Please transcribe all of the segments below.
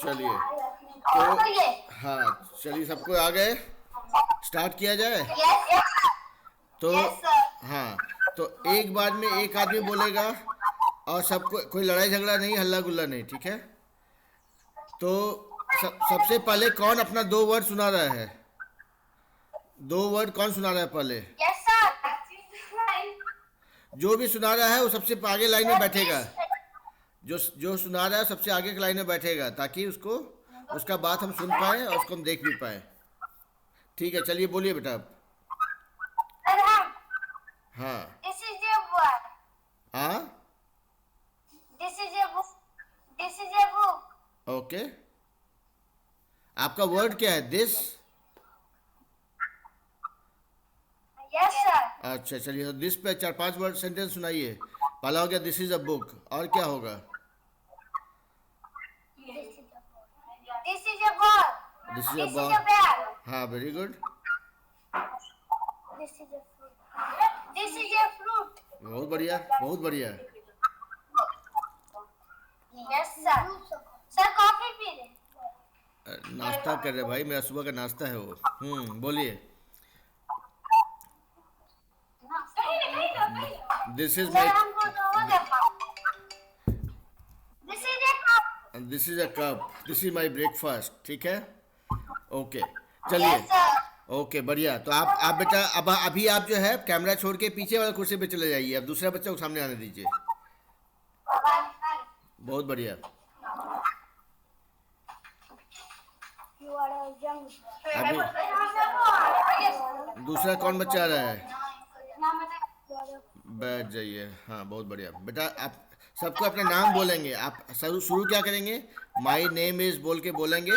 चलिए तो हाँ, चलिए सबको आ गए, स्टार्ट किया जाए। तो हाँ, तो एक बार में एक आदमी बोलेगा और सबको, कोई लड़ाई झगड़ा नहीं, हल्ला गुल्ला नहीं, ठीक है। तो सबसे पहले कौन अपना दो वर्ड सुना रहा है? दो वर्ड कौन सुना रहा है पहले? जो भी सुना रहा है वो सबसे आगे लाइन में बैठेगा। जो जो सुना रहा है सबसे आगे की लाइन में बैठेगा, ताकि उसको, उसका बात हम सुन पाए और उसको हम देख भी पाए। ठीक है, चलिए बोलिए बेटा आप। हाँ। हाँ। ओके, आपका वर्ड क्या है? दिस। अच्छा चलिए, तो दिस पे चार पांच वर्ड सेंटेंस सुनाइए। पहला हो गया दिस इज अ बुक, और क्या होगा? This is a ball. हाँ, वेरी गुड। बहुत बढ़िया, बहुत बढ़िया। नाश्ता कर रहे भाई, मेरा सुबह का नाश्ता है वो। बोलिए। This is my, this is a cup, this is my breakfast, ठीक है। ओके, चलिए। ओके, बढ़िया। तो आप बेटा, अब अभी आप जो है कैमरा छोड़ के पीछे वाला कुर्सी पे चले जाइए, अब दूसरा बच्चा को सामने आने दीजिए। बहुत बढ़िया। अभी दूसरा कौन बच्चा आ रहा है? बैठ जाइए। हाँ, बहुत बढ़िया बेटा। आप सबको अपना नाम बोलेंगे। आप शुरू शुरू क्या करेंगे? माई नेम इज बोल के बोलेंगे,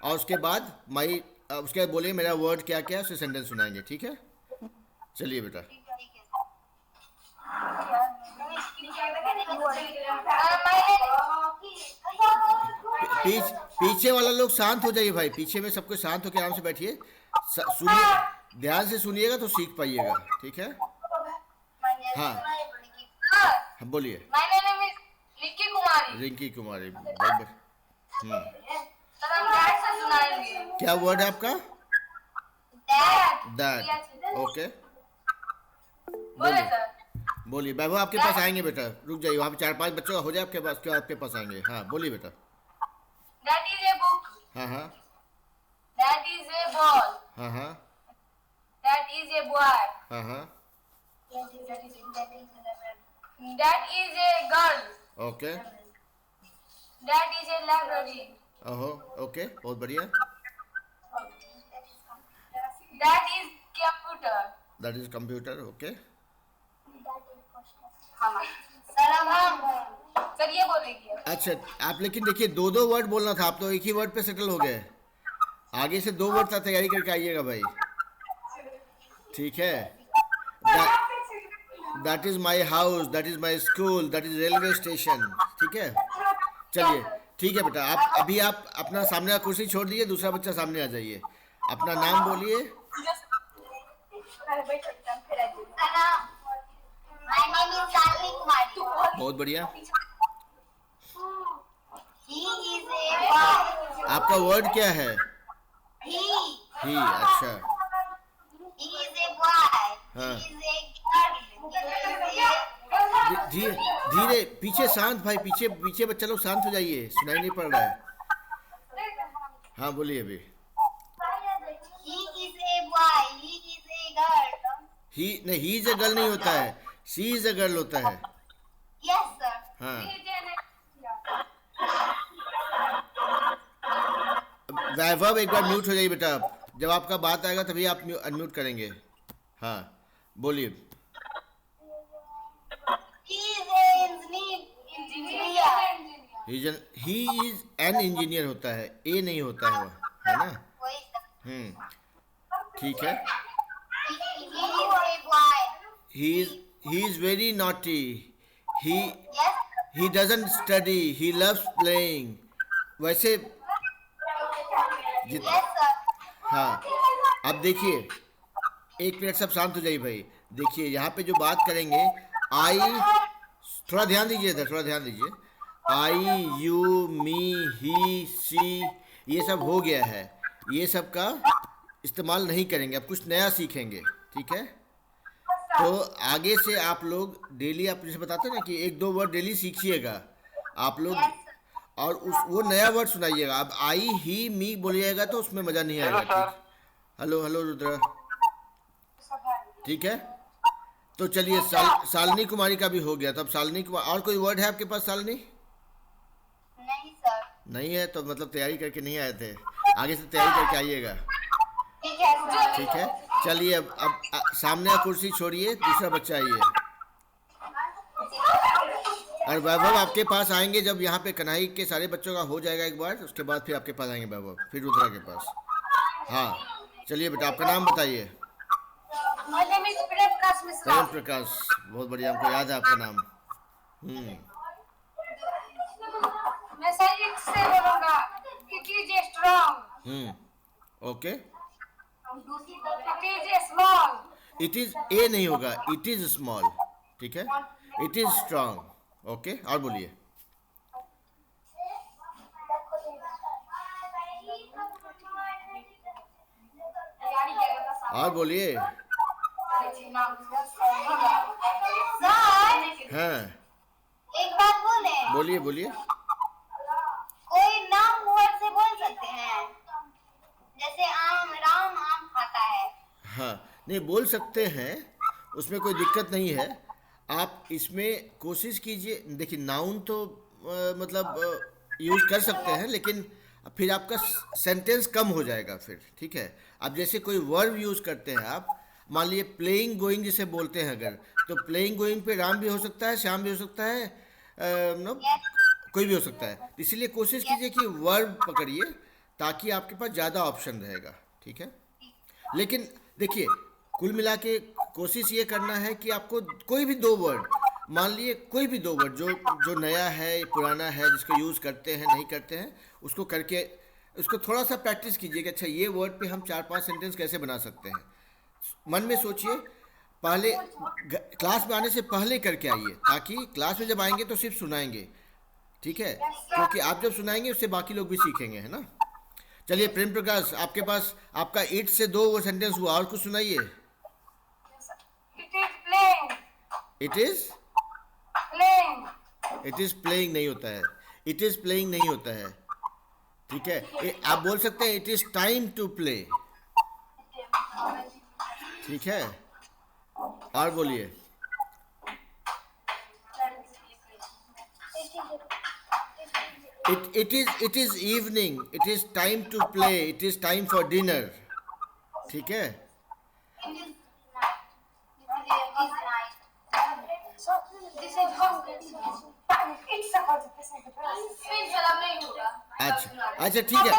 और उसके बाद माई, उसके बाद बोलिए मेरा वर्ड क्या क्या है, उससे सेंटेंस सुनाएंगे, ठीक है। चलिए बेटा। पीछे वाला लोग शांत हो जाइए भाई, पीछे में सबको शांत होकर आराम से बैठिए। सुनिए, ध्यान से सुनिएगा तो सीख पाइएगा, ठीक है। हाँ, हाँ बोलिए। रिंकी कुमारी, बहुत बढ़िया। क्या वर्ड है आपका? दैट। ओके, बोलिए। बोलिए, वैभव आपके पास आएंगे बेटा, रुक जाइए, वहाँ पे चार पांच बच्चों का हो जाए आपके पास, क्या आपके पास आएंगे। हाँ बोलिए बेटा। That is a book. हाँ हाँ। That is a ball. हाँ हाँ। That is a boy. हाँ हाँ। That is a girl. Okay. That is a library. ओहो, ओके, बहुत बढ़िया। That is computer. That is computer, okay. Sir ये बोलेंगे। अच्छा, आप लेकिन देखिए, दो दो वर्ड बोलना था, आप तो एक ही वर्ड पे सेटल हो गए। आगे से दो वर्ड का तैयारी करके आइएगा भाई, ठीक है। That is my house, that is my school, that is railway station, ठीक है। चलिए, ठीक है बेटा। आप अपना सामने का कुर्सी छोड़ दीजिए, दूसरा बच्चा सामने आ जाइए, अपना नाम बोलिए। बहुत बढ़िया। आपका वर्ड क्या है? ही, अच्छा। हाँ, धीरे धीरे, पीछे शांत भाई, पीछे पीछे बच्चा लोग शांत हो जाइए, सुनाई नहीं पड़ रहा है। हाँ बोलिए अभी। ही नहीं, ही इज अ गर्ल नहीं होता है, शी इज अ गर्ल होता है। हाँ, वैभव एक बार म्यूट हो जाइए बेटा आप, जब आपका बात आएगा तभी आप अनम्यूट करेंगे। हाँ बोलिए। ही इज एन इंजीनियर होता है, ए नहीं होता है वह, है ना। ठीक है। He is very naughty, he he doesn't study, he loves playing. वैसे जित हाँ, अब देखिए, एक मिनट सब शांत हो जाइए भाई। देखिए यहाँ पे जो बात करेंगे, आई, थोड़ा ध्यान दीजिए इधर, थोड़ा ध्यान दीजिए। आई, यू, मी, ही, सी, ये सब हो गया है। ये सब का इस्तेमाल नहीं करेंगे, अब कुछ नया सीखेंगे। ठीक है, तो आगे से आप लोग डेली, आप जैसे बताते हैं ना कि एक दो वर्ड डेली सीखिएगा आप लोग, और उस वो नया वर्ड सुनाइएगा। अब आई, ही, मी बोलिएगा तो उसमें मज़ा नहीं हेलो आएगा। ठीक, सर। Hello hello Rudra. ठीक है, तो चलिए शालिनी कुमारी का भी हो गया। तो अब शालिनी कुमार, और कोई वर्ड है आपके पास शालिनी? नहीं सर। नहीं है तो मतलब तैयारी करके नहीं आए थे, आगे से तैयारी करके आइएगा। ठीक है सर। ठीक है, चलिए अब सामने का कुर्सी छोड़िए, दूसरा बच्चा आइए। और वैभव आपके पास आएंगे जब यहाँ पे कन्हई के सारे बच्चों का हो जाएगा एक बार, उसके बाद फिर आपके पास आएंगे वैभव, फिर रुद्रा के पास। हाँ, चलिए बेटा आपका नाम बताइए। My name is Prem Prakash Mishra. Prem Prakash, बहुत बढ़िया, हमको याद है आपका नाम। मैं सही से बोलूंगा। It is strong. Okay, It is small. It is a नहीं होगा, इट इज स्मॉल। ठीक है, इट इज स्ट्रांग। ओके, और बोलिए। और बोलिए। सर हाँ, एक बात बोले, बोलिए बोलिए। कोई नाम वर्ड से बोल सकते हैं, जैसे आम, राम आम खाता है। हाँ, नहीं बोल सकते हैं, उसमें कोई दिक्कत नहीं है। आप इसमें कोशिश कीजिए, देखिए नाउन तो मतलब यूज़ कर सकते हैं, लेकिन फिर आपका सेंटेंस कम हो जाएगा फिर। ठीक है, अब जैसे कोई वर्ब यूज़ करते हैं आप, मान लीजिए प्लेइंग गोइंग जिसे बोलते हैं अगर, तो प्लेइंग गोइंग पे राम भी हो सकता है, श्याम भी हो सकता है, मतलब कोई भी हो सकता है। इसलिए कोशिश कीजिए कि वर्ब पकड़िए, ताकि आपके पास ज़्यादा ऑप्शन रहेगा। ठीक है, लेकिन देखिए कुल मिला के कोशिश ये करना है कि आपको कोई भी दो वर्ड, मान लिए कोई भी दो वर्ड जो जो नया है पुराना है, जिसको यूज़ करते हैं नहीं करते हैं, उसको करके उसको थोड़ा सा प्रैक्टिस कीजिए कि अच्छा ये वर्ड पे हम 4-5 सेंटेंस कैसे बना सकते हैं। मन में सोचिए, पहले क्लास में आने से पहले करके आइए, ताकि क्लास में जब आएंगे तो सिर्फ सुनाएंगे। ठीक है, क्योंकि आप जब सुनाएंगे उससे बाकी लोग भी सीखेंगे, है ना। चलिए प्रेम प्रकाश, आपके पास आपका इट से दो वो सेंटेंस हुआ, और कुछ सुनाइए। It is playing. It is Playing. It is playing नहीं होता है, इट इज प्लेइंग नहीं होता है। ठीक है, आप बोल सकते हैं it is time to play. ठीक है, और बोलिए। It is evening, it is time to play, it is time for dinner. ठीक है, अच्छा अच्छा ठीक है।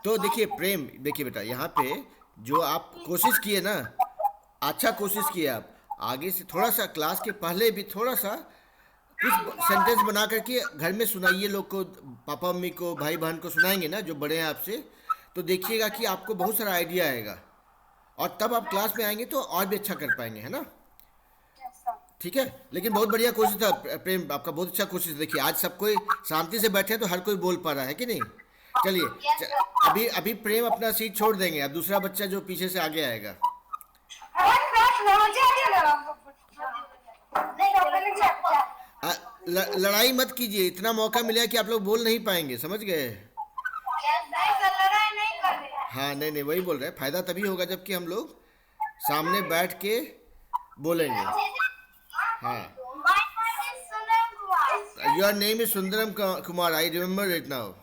तो देखिए प्रेम, देखिए बेटा यहाँ पे जो आप कोशिश किए ना, अच्छा कोशिश किए आप। आगे से थोड़ा सा क्लास के पहले भी थोड़ा सा कुछ सेंटेंस बना करके घर में सुनाइए लोग को, पापा मम्मी को, भाई बहन को सुनाएंगे ना जो बड़े हैं आपसे, तो देखिएगा कि आपको बहुत सारा आइडिया आएगा, और तब आप क्लास में आएंगे तो और भी अच्छा कर पाएंगे, है ना। ठीक है, लेकिन बहुत बढ़िया कोशिश था प्रेम, आपका बहुत अच्छा कोशिश। देखिए आज सब कोई शांति से बैठे हैं तो हर कोई बोल पा रहा है कि नहीं। चलिए अभी अभी प्रेम अपना सीट छोड़ देंगे, अब दूसरा बच्चा जो पीछे से आगे आएगा। लड़ाई मत कीजिए, इतना मौका मिला कि आप लोग बोल नहीं पाएंगे, समझ गए। हाँ नहीं नहीं, वही बोल रहे हैं, फायदा तभी होगा जबकि हम लोग सामने बैठ के बोलेंगे। हाँ, your name is Sundaram Kumar, I remember it now.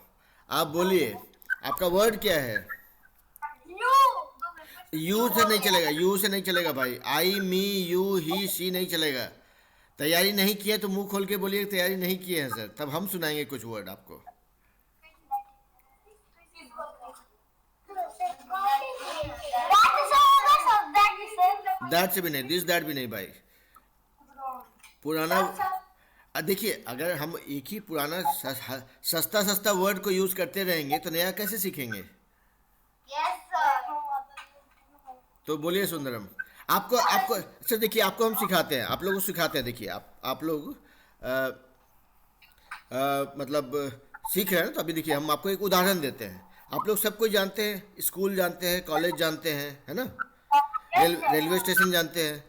आप बोलिए, आपका वर्ड क्या है? यू से नहीं चलेगा, यू से नहीं चलेगा भाई। आई, मी, यू, ही, सी नहीं चलेगा। तैयारी नहीं किए तो मुंह खोल के बोलिए तैयारी नहीं किए हैं सर, तब हम सुनाएंगे कुछ वर्ड आपको। दैट से भी नहीं, दिस दैट भी नहीं भाई। पुराना देखिए, अगर हम एक ही पुराना सस्ता सस्ता वर्ड को यूज करते रहेंगे तो नया कैसे सीखेंगे। तो बोलिए सुंदरम, आपको आपको अच्छा देखिए, आपको हम सिखाते हैं, आप लोगों को सिखाते हैं। देखिए आप लोग मतलब सीख रहे हैं ना, तो अभी देखिए हम आपको एक उदाहरण देते हैं। आप लोग सब कुछ जानते हैं, स्कूल जानते हैं, कॉलेज जानते हैं, है ना, रेलवे स्टेशन जानते हैं,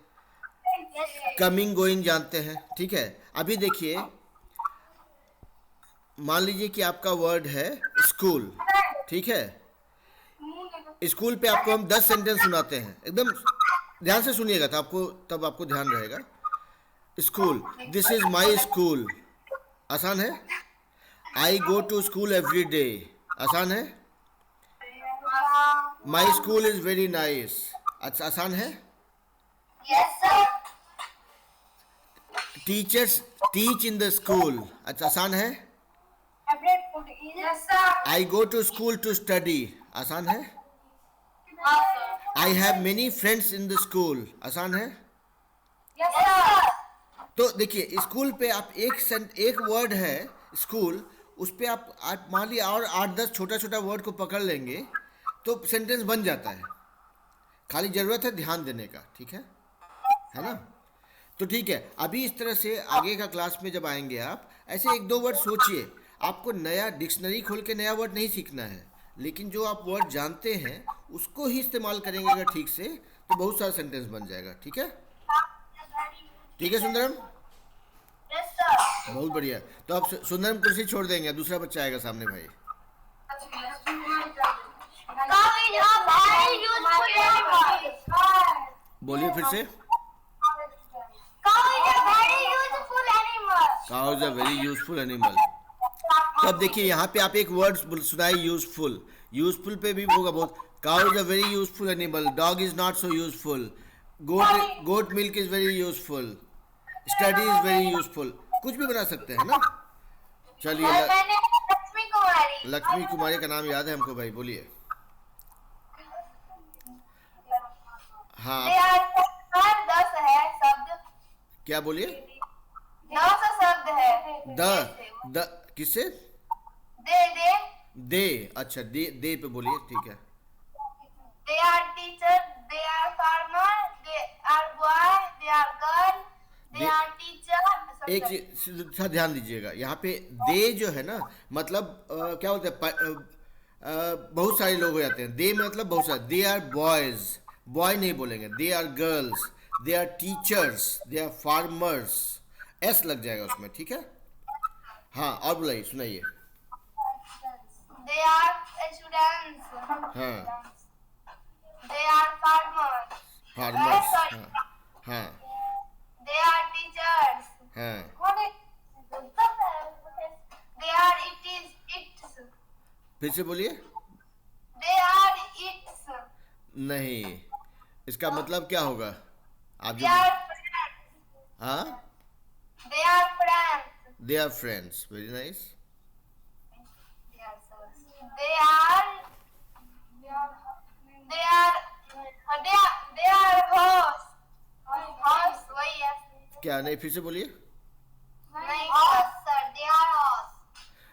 कमिंग गोइंग जानते हैं, ठीक है। अभी देखिए, मान लीजिए कि आपका वर्ड है स्कूल, ठीक है। स्कूल पे आपको हम 10 सेंटेंस सुनाते हैं, एकदम ध्यान से सुनिएगा तब आपको ध्यान रहेगा। School, this is my school, आसान है। I go to school every day, आसान है। My school is very nice, अच्छा आसान है। Yes, sir. Teachers teach in the school, अच्छा आसान है। Favorite food is? Yes, sir. I go to school to study, आसान है। I have many friends in the school, आसान है। Yes, sir. तो देखिए, स्कूल पे आप एक वर्ड है स्कूल, उस पे आप मान लिया और 8-10 छोटा छोटा वर्ड को पकड़ लेंगे तो सेंटेंस बन जाता है। खाली ज़रूरत है ध्यान देने का, ठीक है ना। तो ठीक है, अभी इस तरह से आगे का क्लास में जब आएंगे आप ऐसे 1-2 वर्ड सोचिए। आपको नया डिक्शनरी खोल के नया वर्ड नहीं सीखना है, लेकिन जो आप वर्ड जानते हैं उसको ही इस्तेमाल करेंगे अगर ठीक से, तो बहुत सारा सेंटेंस बन जाएगा, ठीक है। ठीक है सुंदरम, Yes, sir. बहुत बढ़िया। तो अब सुंदरम कुर्सी छोड़ देंगे, दूसरा बच्चा आएगा सामने भाई। Cow is a very useful animal. बोलिए फिर से। Cow is a very useful animal. Cow is a very useful animal. तो अब देखिए यहाँ पे आप एक वर्ड सुनाए यूजफुल, यूजफुल पे भी होगा बहुत। Cow is a very useful animal, dog is not so useful, goat milk is very useful, study is very useful, कुछ भी बना सकते हैं ना। चलिए, मैंने लक्ष्मी कुमारी। लक्ष्मी कुमारी का नाम याद है हमको भाई, बोलिए। हाँ, सर 10 है शब्द। क्या बोलिए। 10 शब्द है। द किससे। दे दे, अच्छा दे पे बोलिए, ठीक है। They are teacher, they are farmer, they are boy, they are girl, they They- are teacher. एक चीज थोड़ा ध्यान दीजिएगा, यहाँ पे दे जो है ना, मतलब क्या होता है, बहुत सारे लोग हो जाते हैं। दे मतलब बहुत सारे। दे आर बॉयज, बॉय नहीं बोलेंगे। They are girls, they are teachers, they are farmers, s लग जाएगा उसमें, ठीक है। हाँ, और बुलाइए, सुनाइए। They are students, हाँ, they are farmers, फार्मर्स, हाँ हाँ they are teachers, हाँ। they are its, फिर से बोलिए। they are its, नहीं, इसका मतलब क्या होगा आप they जो। are friends, हाँ, they are friends, they are friends, very nice. they are horse, वही है। क्या, नहीं फिर से बोलिए। नहीं sir, they are horse.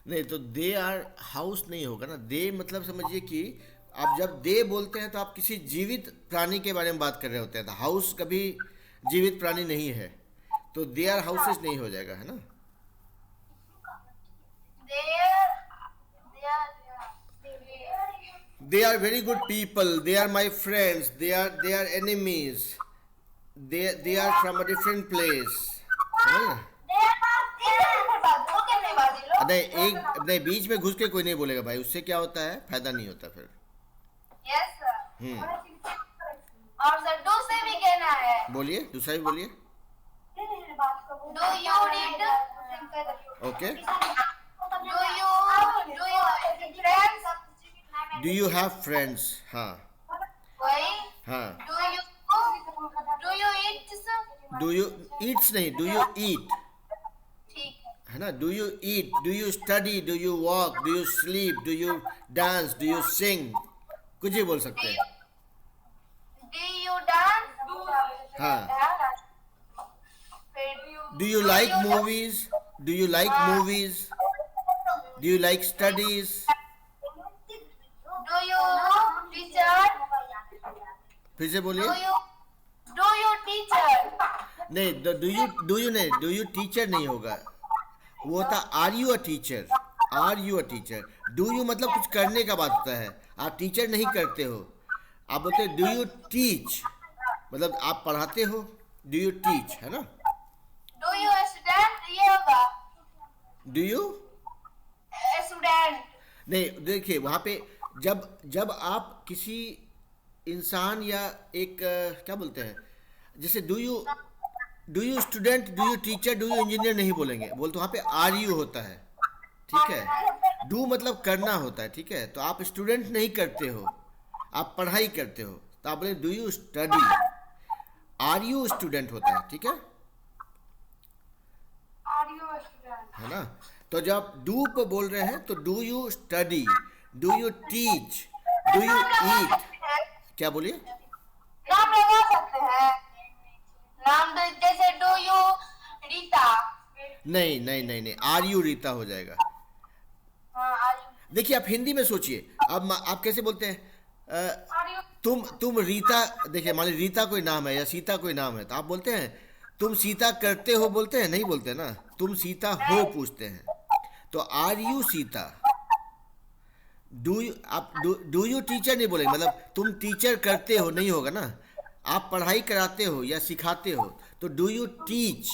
नहीं, तो दे आर हाउस नहीं होगा ना। दे मतलब समझिए कि आप जब दे बोलते हैं तो आप किसी जीवित प्राणी के बारे में बात कर रहे होते हैं, तो हाउस कभी जीवित प्राणी नहीं है, तो दे आर हाउसेस नहीं हो जाएगा, है ना। They are very good people, they are my friends, they are enemies, they are from a different place, समझ ना। नहीं, बीच में घुस के कोई नहीं बोलेगा भाई, उससे क्या होता है, फायदा नहीं होता फिर। और सर डू से भी कहना है। बोलिए, दूसरा भी बोलिए। Do you read, okay. Do you friends, do you have friends, हाँ वही। हाँ। Do you eat, do you Yeats नहीं, डू यू ईट, ठीक है ना। Do you eat, do you study, do you walk, do you sleep, do you dance, do you sing, कुछ भी बोल सकते हैं। डू यू डांस, हाँ। Do you like movies, do you like movies, do you like studies. Do you teacher, फिर से बोलिए। Do you teacher, नहीं, डू यू नहीं, डू यू टीचर नहीं होगा, वो होता are you a teacher, are you a teacher. Do you मतलब कुछ करने का बात होता है, आप टीचर नहीं करते हो। आप बोलते हैं डू यू टीच, मतलब आप पढ़ाते हो, डू यू टीच, है ना। डू यू स्टूडेंट ये होगा, डू यू स्टूडेंट। नहीं, देखिए वहाँ पे जब जब आप किसी इंसान या एक क्या बोलते हैं, जैसे do you student, do you teacher, do you engineer नहीं बोलेंगे, बोलते वहाँ पे आर यू होता है, ठीक है। डू मतलब करना होता है, ठीक है। तो आप स्टूडेंट नहीं करते हो, आप पढ़ाई करते हो, तो आप बोले do you study, are you student होता है, ठीक है, Are you a student? है ना। तो जब डू पे बोल रहे हैं तो do you study, do you teach, do you eat, क्या बोलिए, नाम लगा सकते हैं, नाम तो जैसे डू यू रीता। नहीं नहीं नहीं नहीं, आर यू रीता हो जाएगा। हाँ, are you- देखिए आप हिंदी में सोचिए, अब आप कैसे बोलते हैं Are you? तुम रीता, देखिए मान लीजिए रीता कोई नाम है या सीता कोई नाम है, तो आप बोलते हैं तुम सीता करते हो, बोलते हैं नहीं, बोलते ना, तुम सीता हो पूछते हैं। तो are you Sita, do you, आप डू यू टीचर नहीं बोलेंगे, मतलब तुम टीचर करते हो नहीं होगा ना, आप पढ़ाई कराते हो या सिखाते हो, तो डू यू टीच,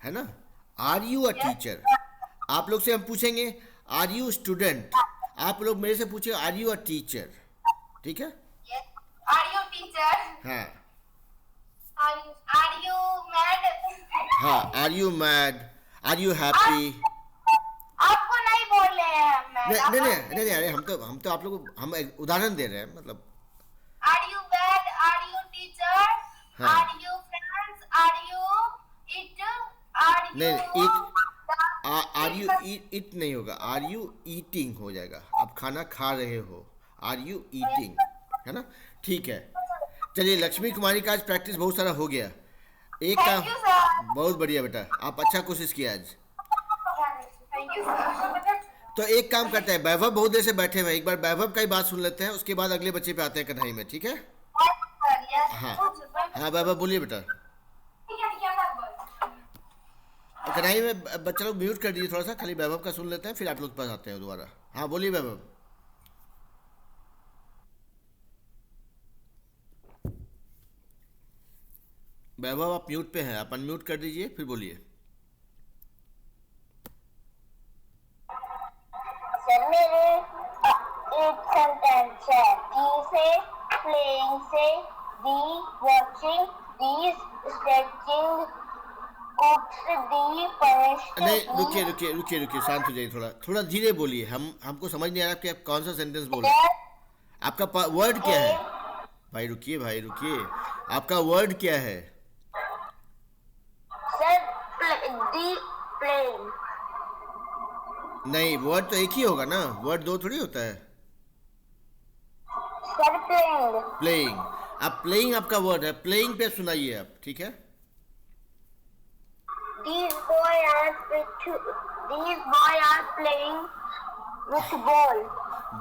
है ना। आर यू अ टीचर, आप लोग से हम पूछेंगे आर यू स्टूडेंट, आप लोग मेरे से पूछे आर यू अ टीचर, ठीक है। Yes. Are you teacher? हाँ Are you mad? हाँ, are you mad, are you happy. आपको नहीं बोल रहे हैं मैं। नहीं नहीं नहीं नहीं नहीं, अरे हम तो आप लोग को हम एक उदाहरण दे रहे हैं, मतलब Are you bad? Are you teacher? हाँ। Are you friends? Are you eat? Are you? नहीं, आर यू इट नहीं होगा, आर यू ईटिंग हो जाएगा, आप खाना खा रहे हो, आर यू ईटिंग, है ना। ठीक है, चलिए लक्ष्मी कुमारी का आज प्रैक्टिस बहुत सारा हो गया, एक काम, Thank you, sir. बहुत बढ़िया बेटा, आप अच्छा कोशिश किया आज। Thank you, sir. तो एक काम करते हैं, वैभव बहुत देर से बैठे हुए हैं, एक बार वैभव का ही बात सुन लेते हैं, उसके बाद अगले बच्चे पे आते हैं कढ़ाई में, ठीक है। Yes. हाँ हाँ वैभव बोलिए बेटा। कढ़ाई में बच्चा लोग म्यूट कर दीजिए थोड़ा सा, खाली वैभव का सुन लेते हैं, फिर आप लोग के पास आते हैं दोबारा। हाँ बोलिए वैभव। वैभव आप म्यूट पे हैं, आप अनम्यूट कर दीजिए फिर बोलिए। सर मेरे एक सेंटेंस है, डी से, प्लेइंग से, दी वॉचिंग, दी स्ट्रेचिंग, कुक्स, दी पनिश्ड, नहीं रुकिए रुकिए रुकिए रुकिए, शांत हो जाइए, थोड़ा थोड़ा धीरे बोलिए, हमको समझ नहीं आ रहा कि आप कौन सा सेंटेंस बोल रहे हैं। आपका वर्ड क्या है भाई, रुकिए भाई रुकिए, आपका वर्ड क्या है। सर दी प्लेइंग। नहीं, वर्ड तो एक ही होगा ना, वर्ड दो थोड़ी होता है। Sir playing. प्लेइंग, आप प्लेइंग आपका वर्ड है, प्लेइंग पे सुनाइए आप, ठीक है। These boys are playing with ball.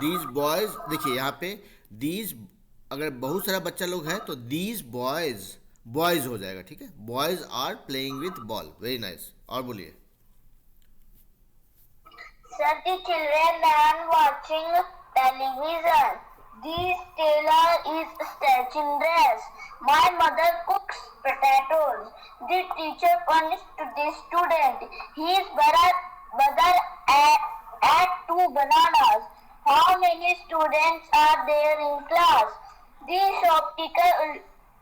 These boys, देखिए यहाँ पे दीज, अगर बहुत सारा बच्चा लोग है तो दीज बॉयज, बॉयज हो जाएगा, ठीक है। Boys are playing with ball, very nice. और बोलिए। Sir, the children are watching television. This tailor is stretching dress. My mother cooks potatoes. The teacher punished the student. His brother ate 2 bananas. How many students are there in class? The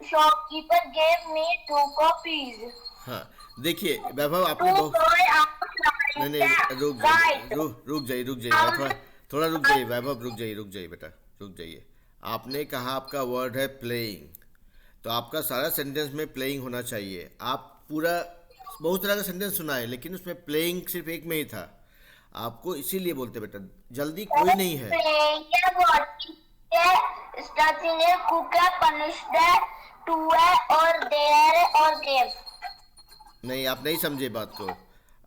shopkeeper gave me 2 copies. हाँ देखिए वैभव, आपने Two बहुत, boys are नहीं playing नहीं रुक जाइए, kite. रुक जाइए थोड़ा थोड़ा रुक जाइए वैभव, रुक जाइए बेटा, रुक जाइए। आपने कहा आपका वर्ड है प्लेइंग, तो आपका सारा सेंटेंस में प्लेइंग होना चाहिए। आप पूरा बहुत तरह का सेंटेंस सुना है, लेकिन उसमें प्लेइंग सिर्फ एक में ही था, आपको इसीलिए बोलते बेटा, जल्दी कोई नहीं है। Playing a watching a stretching a cook a punished a to a or there or gave. नहीं, आप नहीं समझे बात को,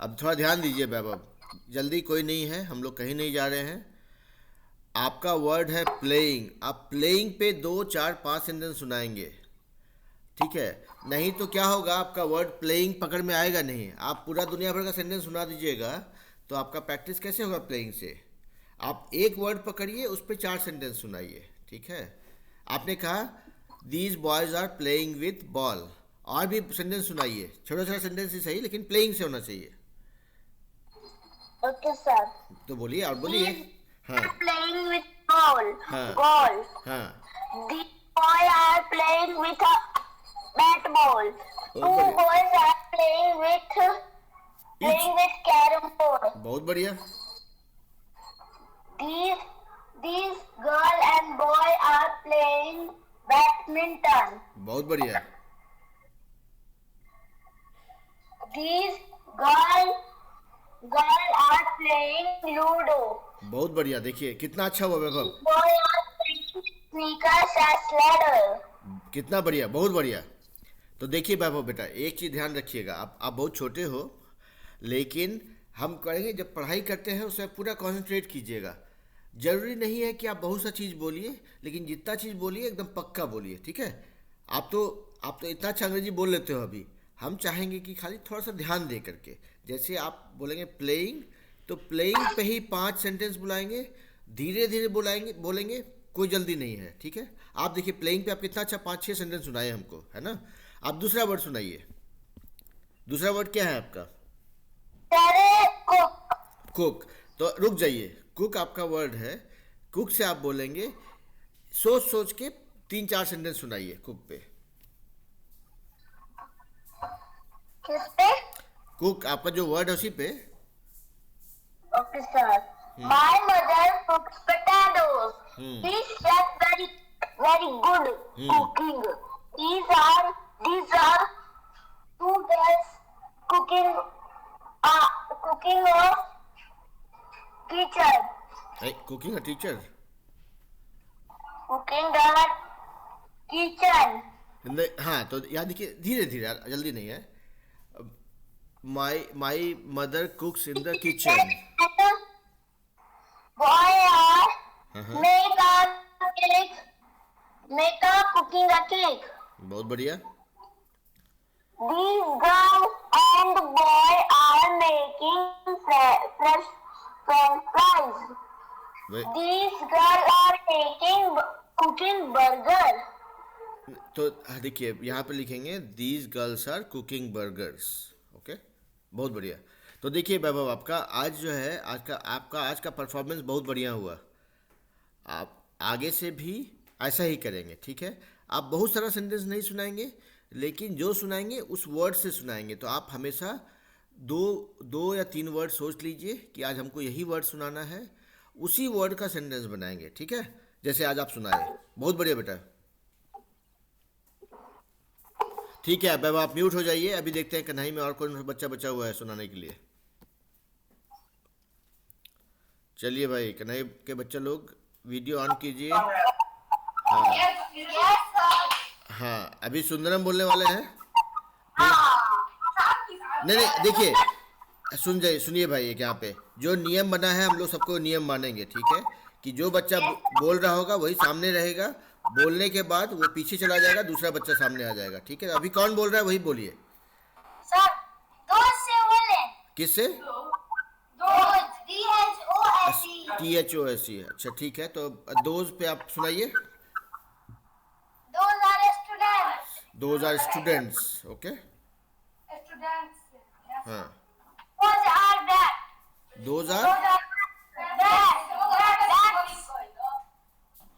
अब थोड़ा ध्यान दीजिए वैभव, जल्दी कोई नहीं है, हम लोग कहीं नहीं जा रहे हैं। आपका वर्ड है प्लेइंग, आप प्लेइंग पे 2 4 5 सेंटेंस सुनाएंगे, ठीक है, नहीं तो क्या होगा, आपका वर्ड प्लेइंग पकड़ में आएगा नहीं। आप पूरा दुनिया भर का सेंटेंस सुना दीजिएगा तो आपका प्रैक्टिस कैसे होगा प्लेइंग से। आप एक वर्ड पकड़िए, उस पर 4 सेंटेंस सुनाइए, ठीक है। आपने कहा these boys are playing with ball, और भी सेंटेंस सुनाइए, छोटा छोटा सेंटेंस ही सही, लेकिन प्लेइंग से होना चाहिए। Okay, sir. तो बोलिए और बोलिए। हाँ Playing with ball. हाँ Ball. हाँ, The boy are playing with a bat ball. Two बढ़िया। boys are playing with carom board. बहुत बढ़िया। These girl and boy are playing badminton. बहुत बढ़िया। These girl are playing ludo. बहुत बढ़िया। देखिए कितना अच्छा हुआ वैभव, Boy are playing sneakers and ladder. कितना बढ़िया, बहुत बढ़िया। तो देखिए वैभव बेटा, एक चीज़ ध्यान रखिएगा, आप बहुत छोटे हो, लेकिन हम कहेंगे जब पढ़ाई करते हैं उसमें पूरा कंसंट्रेट कीजिएगा। जरूरी नहीं है कि आप बहुत सा चीज़ बोलिए, लेकिन जितना चीज़ बोलिए एकदम पक्का बोलिए, ठीक है। आप तो इतना अच्छा अंग्रेजी बोल लेते हो अभी, हम चाहेंगे कि खाली थोड़ा सा ध्यान दे करके, जैसे आप बोलेंगे प्लेइंग, तो प्लेइंग पे ही 5 सेंटेंस बुलाएंगे, धीरे धीरे बोलेंगे, कोई जल्दी नहीं है, ठीक है। आप देखिए प्लेइंग पे आप कितना अच्छा 5-6 सेंटेंस सुनाए हमको, है ना। आप दूसरा वर्ड सुनाइए। दूसरा वर्ड क्या है आपका? कुक। तो रुक जाइए, कुक आपका वर्ड है, कुक से आप बोलेंगे, सोच सोच के 3-4 सेंटेंस सुनाइए कुक पे। किस पे? कुक आपका जो वर्ड है उसी पे। Okay, sir. My mother cooks potatoes. She's just very good cooking. These are two girls cooking of kitchen. Cooking a teacher. Cooking the kitchen. हाँ, तो यहाँ देखिए धीरे धीरे, जल्दी नहीं है। My mother कुक्स in the kitchen. Boy are make a cooking a cake. बहुत बढ़िया। These girl and boy are making fresh French fries. These girl are cooking burger. तो देखिए यहाँ पे लिखेंगे these girls are cooking burgers. Okay, बहुत बढ़िया। तो देखिए वैभव, आपका आज जो है आज का परफॉर्मेंस बहुत बढ़िया हुआ। आप आगे से भी ऐसा ही करेंगे, ठीक है। आप बहुत सारा सेंटेंस नहीं सुनाएंगे, लेकिन जो सुनाएंगे उस वर्ड से सुनाएंगे। तो आप हमेशा दो या 3 वर्ड सोच लीजिए कि आज हमको यही वर्ड सुनाना है, उसी वर्ड का सेंटेंस बनाएंगे, ठीक है, जैसे आज आप सुनाए। बहुत बढ़िया बेटा। ठीक है वैभव, आप म्यूट हो जाइए। अभी देखते हैं कन्हई में और कौन बच्चा बचा हुआ है सुनाने के लिए। चलिए भाई, कन्हई के बच्चे लोग वीडियो ऑन कीजिए। हाँ हाँ, अभी सुंदरम बोलने वाले हैं। नहीं, देखिए सुनिए भाई, एक यहाँ पे जो नियम बना है हम लोग सबको नियम मानेंगे, ठीक है, कि जो बच्चा बोल रहा होगा वही सामने रहेगा, बोलने के बाद वो पीछे चला जाएगा, दूसरा बच्चा सामने आ जाएगा, ठीक है। अभी कौन बोल रहा है वही बोलिए। सर, दोस्त से बोले। किससे? THOSE। अच्छा ठीक है, तो दोज पे आप सुनाइए। Those are students, okay? Students. Yes. हाँ, Those are that. those are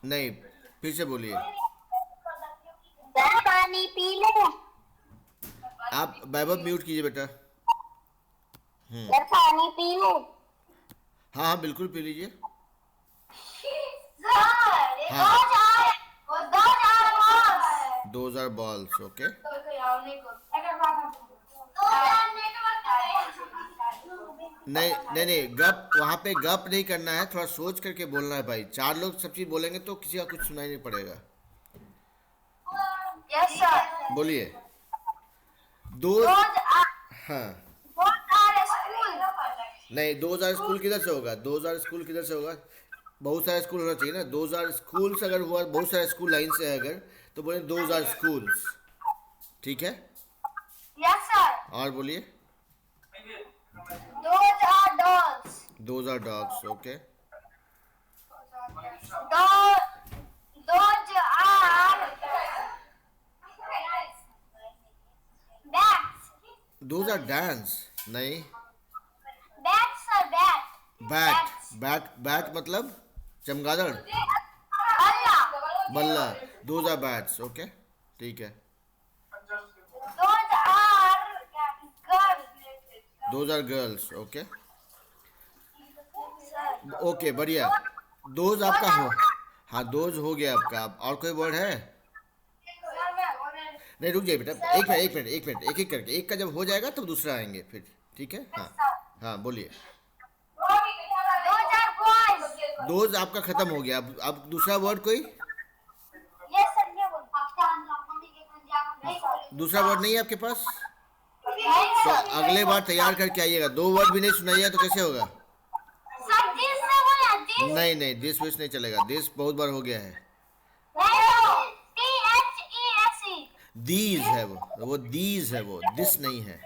नहीं, फिर से बोलिए। पानी पी लो। आप वैभव म्यूट कीजिए बेटा। पानी पी लो। हाँ हाँ बिल्कुल पी लीजिए। Those are balls, okay? नहीं, गप वहाँ पे गप नहीं करना है, थोड़ा सोच करके बोलना है भाई। 4 लोग सब चीज बोलेंगे तो किसी का कुछ सुनाई नहीं पड़ेगा। Yes, sir. बोलिए। दो हाँ नहीं, 2000 स्कूल किधर से होगा? 2000 स्कूल किधर से होगा? बहुत सारे स्कूल होना चाहिए ना। 2000 स्कूल्स अगर हुआ, बहुत सारे स्कूल लाइन से है अगर, तो बोले 2000 स्कूल्स। ठीक है, Yes, sir. और बोलिए। Those are dogs. Those are dogs, okay. Those are bats. Those are dance, नहीं। Bats are bat. Bat, bat, bat मतलब चमगादड़, Allah. बल्ला। दोज आर बैट्स, ओके, ठीक है। Those are girls. Those are girls, okay, okay, बढ़िया। Those आपका हो, हाँ, दोज हो गया आपका। और कोई वर्ड है? नहीं, रुक जाइए बेटा, एक मिनट, एक मिनट, एक मिनट, एक एक करके। एक का जब हो जाएगा तब दूसरा आएंगे फिर, ठीक है। हाँ, हाँ, बोलिए। Those are boys. दोज आपका खत्म हो गया। अब दूसरा वर्ड कोई? Yes, sir. ये बोल। दूसरा वर्ड नहीं है आपके पास? नहीं, तो sir. अगले बार तैयार करके आइएगा। दो वर्ड भी नहीं सुनाइएगा तो कैसे होगा? Sir, this से बोला, this. नहीं नहीं, दिस विस नहीं चलेगा। दिस बहुत बार हो गया है। नहीं, THESE. दीज है वो दीज है, वो दिस नहीं है।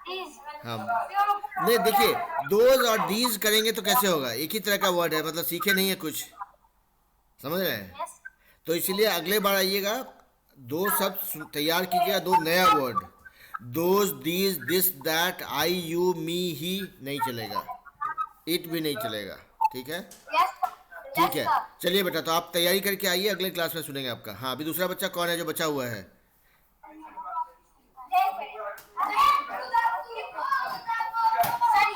These. हाँ, नहीं, देखिए, दोज और दीज करेंगे तो कैसे होगा? एक ही तरह का वर्ड है, मतलब सीखे नहीं है कुछ, समझ रहे हैं? Yes. तो इसीलिए अगले बार आइएगा, दो शब्द तैयार कीजिएगा, दो नया word. Those, these, this, that, I, you, me, he नहीं चलेगा, इट भी नहीं चलेगा, ठीक है? Yes, sir. ठीक है, Yes, sir. चलिए बेटा, तो आप तैयारी करके आइए, अगले क्लास में सुनेंगे आपका। हाँ, अभी दूसरा बच्चा कौन है जो बचा हुआ है? Sir,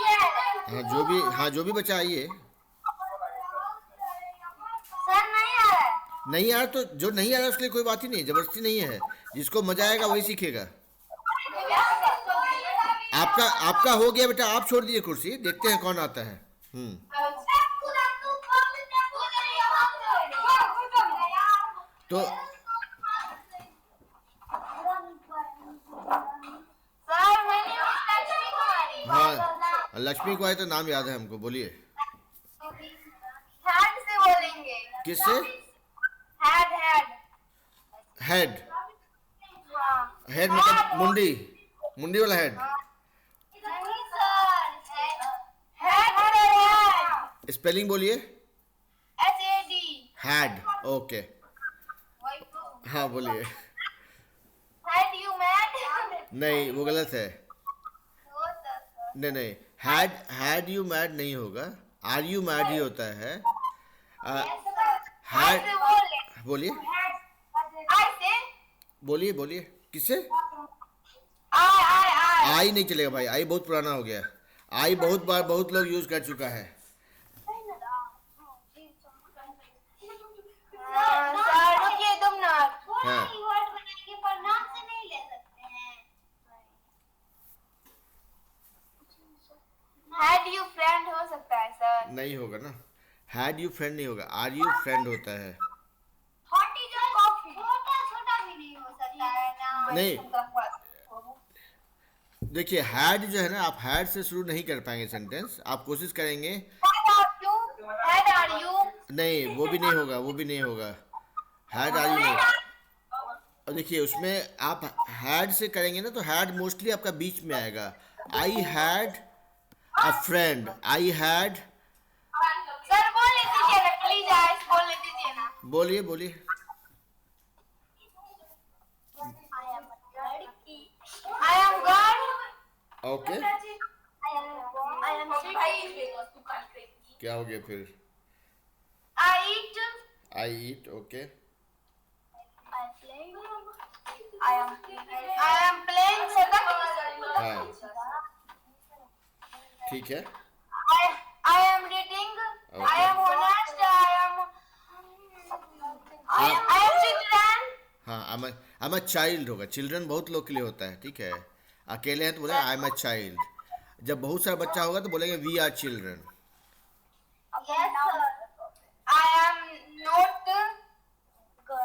ये हाँ, जो भी बच्चा आइए। सर नहीं आ रहा है। नहीं आ रहा तो जो नहीं आ रहा उसके लिए कोई बात ही नहीं, जबरदस्ती नहीं है। जिसको मजा आएगा वही सीखेगा। आपका हो गया बेटा, आप छोड़ दीजिए कुर्सी, देखते हैं कौन आता है। तो सर मैंने उसका लक्ष्मी कुमारी। हाँ, लक्ष्मी को आए तो नाम याद है हमको, बोलिए। हेड से बोलेंगे। किससे? Head head. हेड, हाँ। हेड मतलब मुंडी, मुंडी वाला हेड। नहीं सर, हेड हेड। स्पेलिंग बोलिए। HAD। हैड, ओके, हाँ बोलिए। Had you met? नहीं, वो गलत है। नहीं नहीं, हैड यू मैड नहीं होगा, आर यू मैड ही होता है। हैड, बोलिए बोलिए बोलिए। किससे? आई नहीं चलेगा भाई, आई बहुत पुराना हो गया। आई बहुत बार बहुत लोग यूज कर चुका है। सर रुकिए तुम ना। हाँ। वर्ड बनाएंगे पर नाम से नहीं ले सकते हैं। Had you friend हो सकता है सर। नहीं होगा ना, हैड यू फ्रेंड नहीं होगा, आर यू फ्रेंड होता है। हॉटी जो कॉफी छोटा छोटा भी नहीं हो सकता है ना। नहीं, देखिए, हैड जो है ना, आप हैड से शुरू नहीं कर पाएंगे सेंटेंस। आप कोशिश करेंगे। Had are you? नहीं, वो भी नहीं होगा, वो भी नहीं होगा। हैड आर यू नहीं। और देखिए, उसमें आप हैड से करेंगे ना तो हैड मोस्टली आपका बीच में आएगा। I had a friend, I had. Sir बोल दीजिए ना प्लीज, आइस बोल दीजिए ना। बोलिए बोलिए। I am girl. Okay, I am city. क्या हो गया फिर? I eat. I eat, okay, I play. I am playing second. हाँ, ठीक है। I am reading. I am honest. I am children. हाँ, आई एम अ चाइल्ड होगा। Children बहुत लोग के लिए होता है, ठीक है। अकेले हैं तो बोले आई एम अ चाइल्ड। जब बहुत सारा बच्चा होगा तो बोलेंगे we are children. Yes, sir. I am not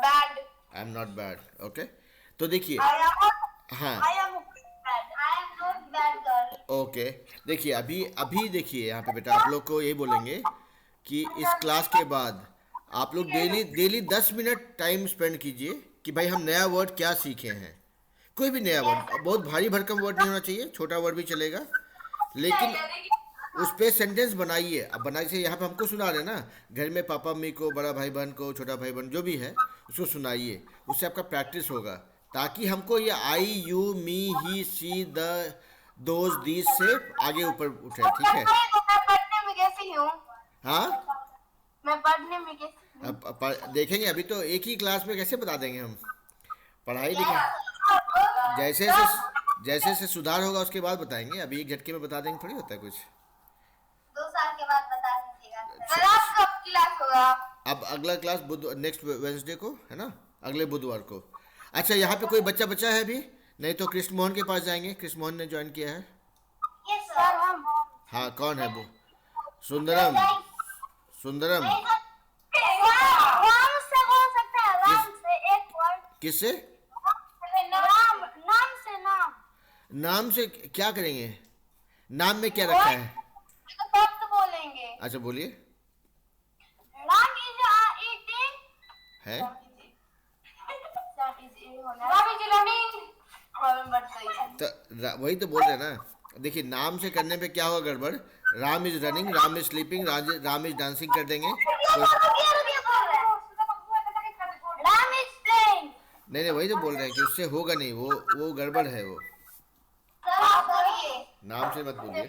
bad. I am not bad, okay. तो देखिए, I am. हाँ, I am bad. I am not bad girl. Okay, देखिए, अभी देखिए यहाँ पे बेटा, आप लोग को ये बोलेंगे कि इस क्लास के बाद आप लोग डेली 10 मिनट टाइम स्पेंड कीजिए कि भाई हम नया वर्ड क्या सीखे हैं। कोई भी नया वर्ड, बहुत भारी भरकम वर्ड नहीं होना चाहिए, छोटा वर्ड भी चलेगा, लेकिन उस पे सेंटेंस बनाइए। अब बनाइए से यहाँ पे हमको सुना रहे हैं ना, घर में पापा मम्मी को, बड़ा भाई बहन को, छोटा भाई बहन जो भी है उसको सुनाइए, उससे आपका प्रैक्टिस होगा, ताकि हमको ये I you me he she the those these से आगे ऊपर उठे, ठीक है। मैं पढ़ने में कैसी हूँ? हाँ, मैं पढ़ने में कैसी हूँ? अब देखेंगे, अभी तो एक ही क्लास में कैसे बता देंगे हम, पढ़ाई लिखाई जैसे से सुधार होगा उसके बाद बताएंगे, अभी एक झटके में बता देंगे थोड़ी होता है कुछ। 2 साल के बाद बता दीजिएगा। क्लास कब क्लास होगा? अब अगला क्लास बुध नेक्स्ट वेंसडे को है ना, अगले बुधवार को। अच्छा, यहाँ पे कोई बच्चा बच्चा है अभी? नहीं तो कृष्ण मोहन के पास जाएंगे, कृष्ण मोहन ने ज्वाइन किया है। यस सर, हम हाँ, कौन है वो? सुंदरम, सुंदरम राम से बोल सकते हैं, राम से एक वर्ड। किससे? नाम, नाम से नाम। नाम से क्या करेंगे? नाम में क्या रखा है? शब्द बोलेंगे। अच्छा बोलिए। Ram is eating. है राम इज रनिंग। तो वही तो बोल रहे हैं ना, देखिए नाम से करने पे क्या होगा गड़बड़, Ram is running, Ram is sleeping, Ram is dancing कर देंगे तो, राम इज प्लेइंग। नहीं वही तो बोल रहे हैं कि उससे होगा नहीं, वो गड़बड़ है वो, नाम से मत बोलिए।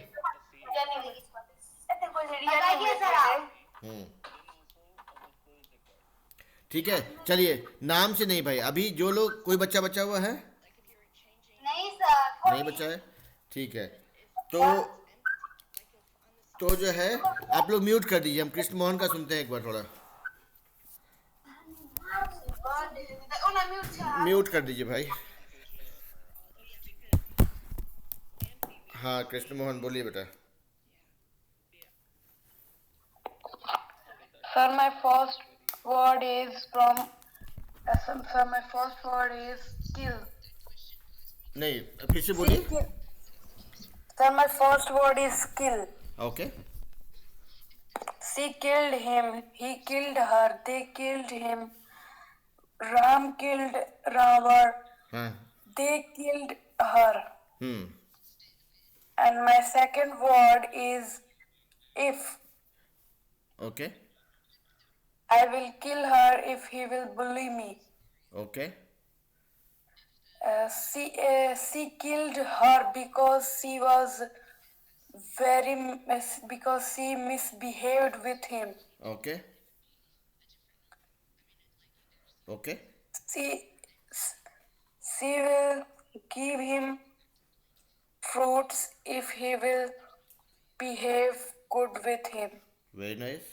हम्म, ठीक है, चलिए नाम से नहीं भाई, अभी जो लोग, कोई बच्चा बच्चा हुआ है? नहीं सर, नहीं बच्चा है, ठीक है, तो जो है आप लोग म्यूट कर दीजिए, हम कृष्ण मोहन का सुनते हैं एक बार थोड़ा, म्यूट कर दीजिए भाई। हाँ कृष्ण मोहन बोलिए बेटा। Sir, my first word is from. Sir, my first word is kill. नहीं, फिर से बोलिए। Sir, my first word is kill. Okay, She killed him. He killed her. They killed him. Ram killed Ravan. हाँ, They killed her. Hmm, And my second word is if. Okay, I will kill her if he will bully me. Okay, She killed her because she was because she misbehaved with him. Okay, okay, She she will give him fruits if he will behave good with him. Very nice.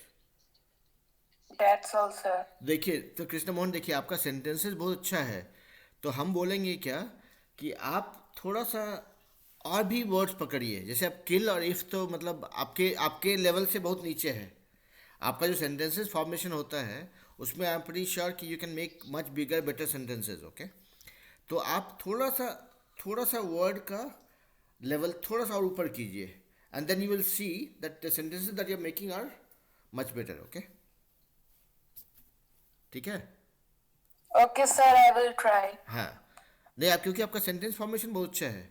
That's all, sir. देखिए तो कृष्ण मोहन, देखिए आपका sentences बहुत अच्छा है, तो हम बोलेंगे क्या कि आप थोड़ा सा और भी वर्ड्स पकड़िए, जैसे आप किल और इफ तो मतलब आपके लेवल से बहुत नीचे है, आपका जो सेंटेंसेस फॉर्मेशन होता है उसमें आई एम प्रीटी श्योर कि you can make much bigger better sentences, okay. तो आप थोड़ा सा वर्ड का लेवल थोड़ा सा और ऊपर कीजिए, and then you will see that the sentences that you are making are much better, okay, ठीक है। Okay, sir. I will try. हाँ, नहीं आप, क्योंकि आपका सेंटेंस फॉर्मेशन बहुत अच्छा है,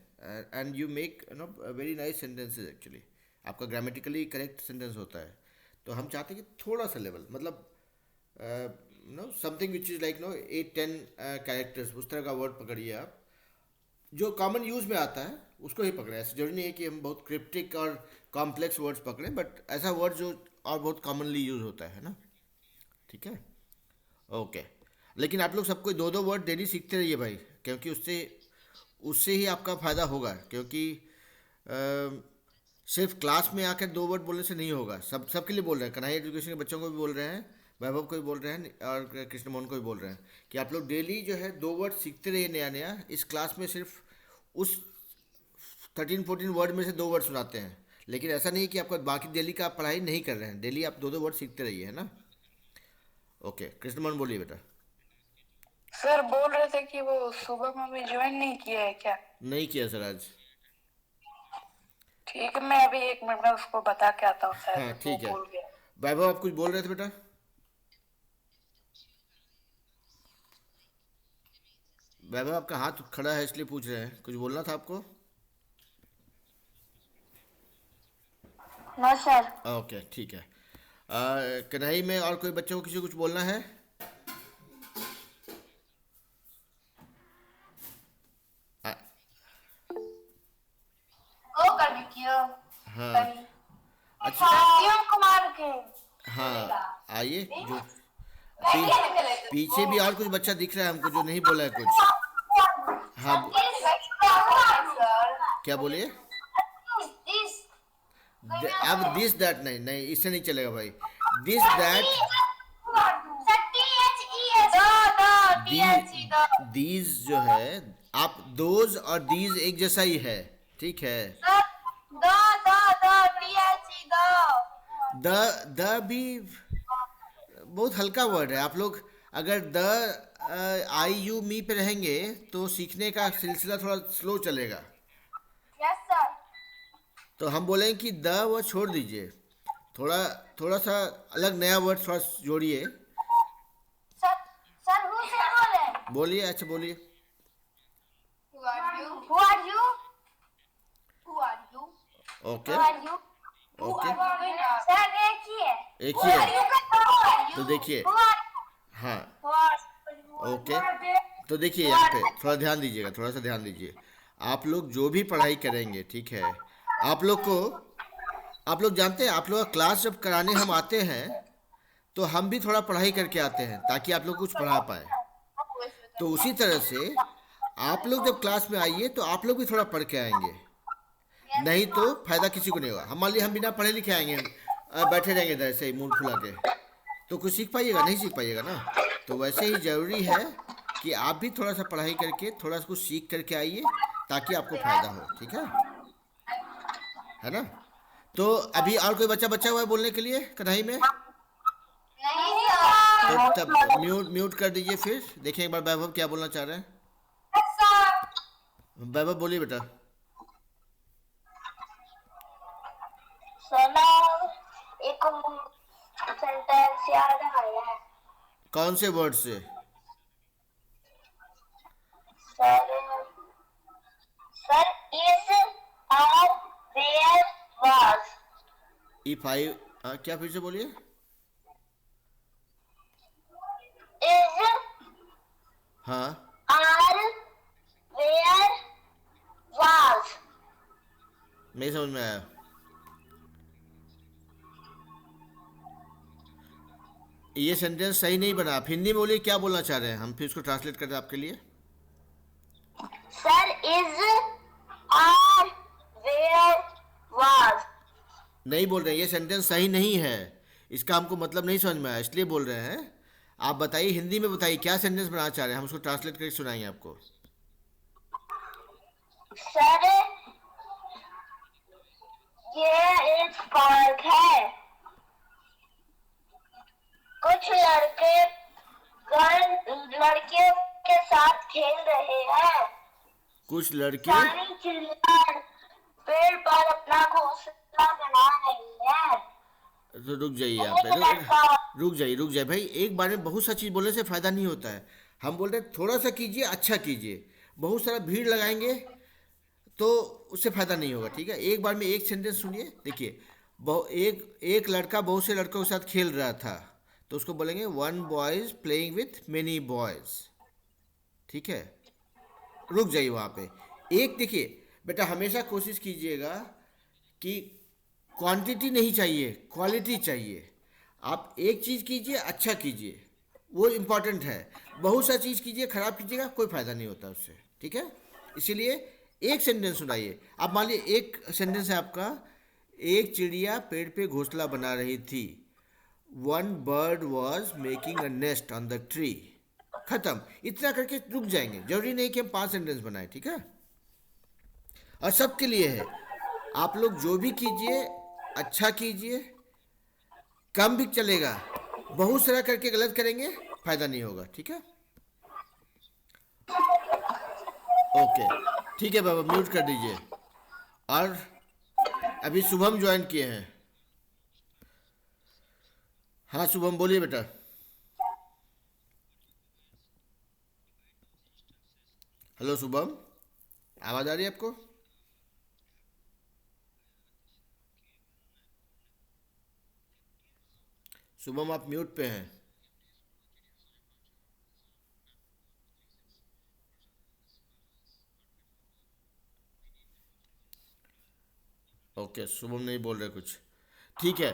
and you make very nice sentences actually, आपका ग्रामेटिकली करेक्ट सेंटेंस होता है, तो हम चाहते हैं कि थोड़ा सा लेवल, मतलब something which is like 8-10 characters, उस तरह का वर्ड पकड़िए आप, जो कॉमन यूज़ में आता है उसको ही पकड़ें, ऐसा जरूरी नहीं है कि हम बहुत क्रिप्टिक और कॉम्प्लेक्स वर्ड्स पकड़ें, बट ऐसा वर्ड जो और बहुत कॉमनली यूज़ होता है ना, ठीक है, ओके। लेकिन आप लोग सबको 2-2 वर्ड डेली सीखते रहिए भाई, क्योंकि उससे ही आपका फ़ायदा होगा, क्योंकि सिर्फ क्लास में आकर 2 वर्ड बोलने से नहीं होगा, सबके लिए बोल रहे हैं, कन्हैया एजुकेशन के बच्चों को भी बोल रहे हैं, वैभव को भी बोल रहे हैं और कृष्ण मोहन को भी बोल रहे हैं कि आप लोग डेली जो है 2 वर्ड सीखते रहिए नया नया। इस क्लास में सिर्फ उस 13-14 वर्ड में से 2 वर्ड सुनाते हैं, लेकिन ऐसा नहीं कि आपका बाकी डेली का आप पढ़ाई नहीं कर रहे हैं, डेली आप 2-2 वर्ड सीखते रहिए, है ना। ओके, कृष्ण मोहन बोलिए बेटा। सर बोल रहे थे कि वो सुबह में भी ज्वाइन नहीं किया है क्या? नहीं किया सर आज। ठीक है, मैं अभी 1 मिनट में उसको बता के आता हूँ सर। हाँ ठीक है। भूल गया। वैभव आप कुछ बोल रहे थे बेटा? वैभव आपका हाथ खड़ा है इसलिए पूछ रहे हैं, कुछ बोलना था आपको? No sir. ओके ठीक है। कढ़ाई में और कोई बच्चों को किसी को कुछ बोलना है? आ, वो कर क्यों हाँ अच्छा सत्यम कुमार के हाँ आइए। जो पीछे भी और कुछ बच्चा दिख रहा है हमको जो नहीं बोला है कुछ। हाँ क्या बोलिए? अब दिस दैट नहीं नहीं, इससे नहीं चलेगा भाई। दिस दैट दीज जो है, आप दोज और दीज एक जैसा ही है, ठीक है। द भी बहुत हल्का वर्ड है। आप लोग अगर द आई यू मी पे रहेंगे तो सीखने का सिलसिला थोड़ा स्लो चलेगा। तो हम बोलेंगे कि द वर्ड छोड़ दीजिए, थोड़ा थोड़ा सा अलग नया वर्ड थोड़ा जोड़िए। बोलिए, अच्छा बोलिए। ओके ओके एक ही है तो देखिए। हाँ ओके तो देखिए यहाँ पे थोड़ा ध्यान दीजिएगा, थोड़ा सा ध्यान दीजिए। आप लोग जो भी पढ़ाई करेंगे, ठीक है, आप लोग जानते हैं, आप लोग क्लास जब कराने हम आते हैं तो हम भी थोड़ा पढ़ाई करके आते हैं ताकि आप लोग कुछ पढ़ा पाए। तो उसी तरह से आप लोग जब क्लास में आइए तो आप लोग भी थोड़ा पढ़ के आएंगे, नहीं तो फायदा किसी को नहीं होगा। हम मान लीजिए हम बिना पढ़े लिखे आएंगे, बैठे रहेंगे इधर ऐसे ही मुंह फुला के, तो कुछ सीख पाइएगा? नहीं सीख पाइएगा ना। तो वैसे ही ज़रूरी है कि आप भी थोड़ा सा पढ़ाई करके थोड़ा सा कुछ सीख करके आइए ताकि आपको फायदा हो, ठीक है ना। तो अभी और कोई बच्चा बच्चा हुआ है बोलने के लिए कढ़ाई में? तो तब म्यूट कर दीजिए। फिर देखिए एक बार वैभव क्या बोलना चाह रहे हैं। वैभव बोलिए बेटा। एक सेंटेंस याद आया है कौन से वर्ड से? Sir. Sir is are where was. If I क्या, फिर से बोलिए। इज हाँ आर वेयर वाज। नहीं समझ में आया। ये सेंटेंस सही नहीं बना। आप हिंदी में बोलिए क्या बोलना चाह रहे हैं, हम फिर उसको ट्रांसलेट कर दें आपके लिए। Sir is are where was. नहीं बोल रहे हैं, ये सेंटेंस सही नहीं है, इसका हमको मतलब नहीं समझ में आया इसलिए बोल रहे हैं। आप बताइए, हिंदी में बताइए क्या सेंटेंस बनाना चाह रहे हैं, हम उसको ट्रांसलेट करके सुनाएंगे आपको। सर ये एक पार्क है, कुछ लड़के लड़कियों के साथ खेल रहे हैं। कुछ लड़के सारी चिड़िया पेड़ पर अपना घोंसला बना रही है। तो रुक जाइए यहाँ एक पे, लड़का रुक जाइए भाई। एक बार में बहुत सा चीज़ बोलने से फ़ायदा नहीं होता है। हम बोल रहे हैं थोड़ा सा कीजिए, अच्छा कीजिए। बहुत सारा भीड़ लगाएंगे तो उससे फ़ायदा नहीं होगा, ठीक है। एक बार में एक सेंटेंस सुनिए। देखिए, एक लड़का बहुत से लड़कों के साथ खेल रहा था, तो उसको बोलेंगे one boys playing with many boys, ठीक है। रुक जाइए वहाँ पे। एक देखिए बेटा, हमेशा कोशिश कीजिएगा कि क्वांटिटी नहीं चाहिए, क्वालिटी चाहिए। आप एक चीज़ कीजिए, अच्छा कीजिए, वो इम्पॉर्टेंट है। बहुत सा चीज़ कीजिए, ख़राब कीजिएगा, कोई फ़ायदा नहीं होता उससे, ठीक है। इसीलिए एक सेंटेंस सुनाइए। आप मान लीजिए एक सेंटेंस है आपका, एक चिड़िया पेड़ पे घोंसला बना रही थी। One bird was making a nest on the tree. खत्म। इतना करके रुक जाएंगे, जरूरी नहीं कि हम 5 सेंटेंस बनाए, ठीक है। और सबके लिए है, आप लोग जो भी कीजिए अच्छा कीजिए, कम भी चलेगा। बहुत सारा करके गलत करेंगे फायदा नहीं होगा, ठीक है। ओके ठीक है बाबा, म्यूट कर दीजिए। और अभी शुभम ज्वाइन किए हैं। हाँ शुभम बोलिए बेटा। हेलो शुभम, आवाज़ आ रही है आपको? शुभम आप म्यूट पे हैं। ओके, शुभम नहीं बोल रहे कुछ। ठीक है,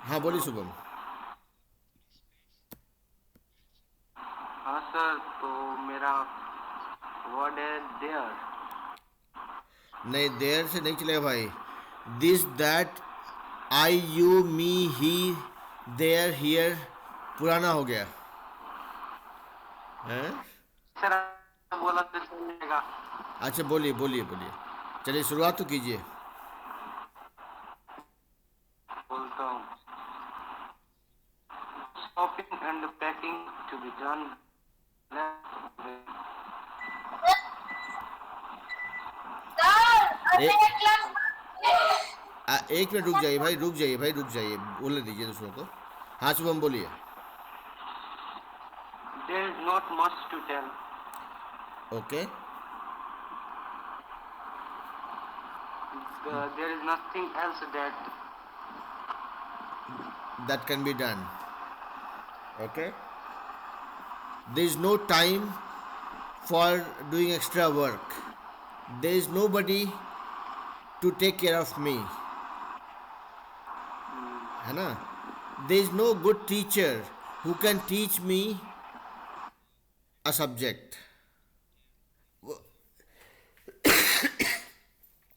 हाँ बोलिए शुभम। हाँ सर, तो मेरा वर्ड है देयर। नहीं, देर से नहीं चलेगा भाई। This that, I you me he, there here पुराना हो गया हैं। सर बोला तो चलेगा। अच्छा बोलिए बोलिए बोलिए, चलिए शुरुआत तो कीजिए। बोलता हूँ, shopping and packing to be done. ए, एक मिनट रुक जाइए भाई, रुक जाइए भाई, रुक जाइए, बोलने दीजिए दूसरों को। हाँ शुभम बोलिए। There is not much to tell. Okay, there is nothing else that. that can be done. Okay, there is no time for doing extra work. There is nobody to take care of me, है ना? There is no good teacher who can teach me a subject,